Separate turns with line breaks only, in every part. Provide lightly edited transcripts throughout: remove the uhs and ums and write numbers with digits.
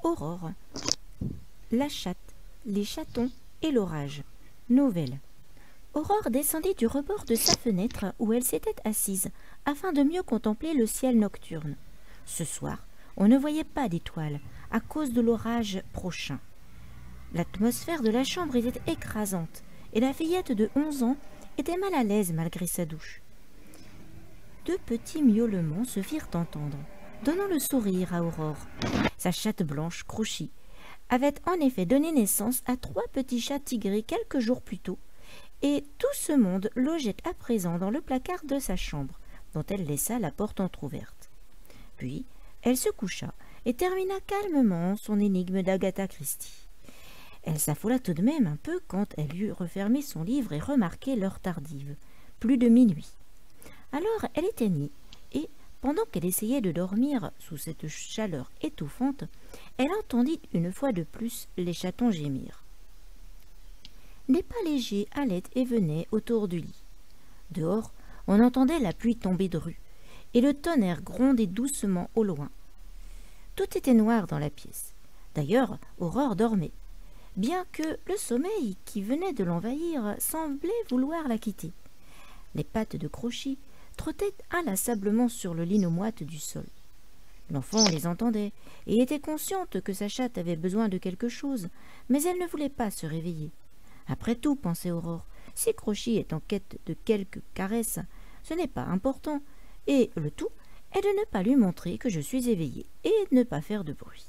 Aurore, la chatte, les chatons et l'orage. Nouvelle. Aurore descendit du rebord de sa fenêtre où elle s'était assise afin de mieux contempler le ciel nocturne. Ce soir, on ne voyait pas d'étoiles à cause de l'orage prochain. L'atmosphère de la chambre était écrasante et la fillette de 11 ans était mal à l'aise malgré sa douche. 2 petits miaulements se firent entendre, donnant le sourire à Aurore. Sa chatte blanche, Crochie, avait en effet donné naissance à 3 petits chats tigrés quelques jours plus tôt, et tout ce monde logeait à présent dans le placard de sa chambre, dont elle laissa la porte entr'ouverte. Puis, elle se coucha et termina calmement son énigme d'Agatha Christie. Elle s'affola tout de même un peu quand elle eut refermé son livre et remarqué l'heure tardive, plus de minuit. Alors elle éteignit, et, pendant qu'elle essayait de dormir sous cette chaleur étouffante, elle entendit une fois de plus les chatons gémir. Des pas légers allaient et venaient autour du lit. Dehors, on entendait la pluie tomber drue, et le tonnerre grondait doucement au loin. Tout était noir dans la pièce. D'ailleurs, Aurore dormait, bien que le sommeil qui venait de l'envahir semblait vouloir la quitter. Les pattes de Crochie trottaient inlassablement sur le lino moite du sol. L'enfant les entendait et était consciente que sa chatte avait besoin de quelque chose, mais elle ne voulait pas se réveiller. Après tout, pensait Aurore, si Crochie est en quête de quelques caresses, ce n'est pas important, et le tout est de ne pas lui montrer que je suis éveillée et de ne pas faire de bruit.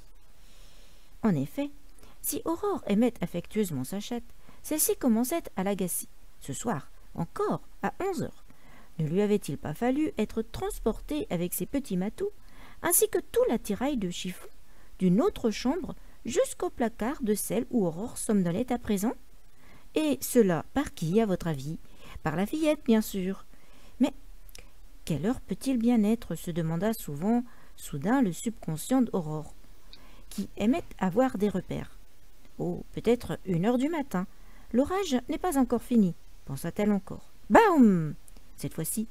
En effet, si Aurore aimait affectueusement sa chatte, celle-ci commençait à l'agacer. Ce soir, encore, à 11 heures. Ne lui avait-il pas fallu être transportée avec ses petits matous, ainsi que tout l'attirail de chiffon, d'une autre chambre jusqu'au placard de celle où Aurore somnolait à présent? Et cela par qui, à votre avis? Par la fillette, bien sûr. Mais quelle heure peut-il bien être, se demanda soudain le subconscient d'Aurore, qui aimait avoir des repères. Oh, peut-être 1 heure du matin. L'orage n'est pas encore fini, pensa-t-elle encore. Baum! Cette fois-ci,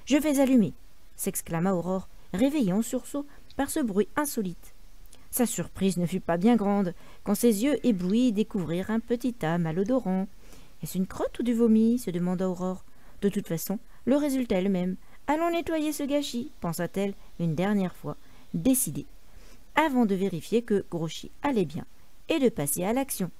je vais allumer, s'exclama Aurore, réveillée en sursaut par ce bruit insolite. Sa surprise ne fut pas bien grande quand ses yeux éblouis découvrirent un petit tas malodorant. « Est-ce une crotte ou du vomi ?» se demanda Aurore. « De toute façon, le résultat est le même. Allons nettoyer ce gâchis, pensa-t-elle une dernière fois, décidée, avant de vérifier que Crochie allait bien et de passer à l'action.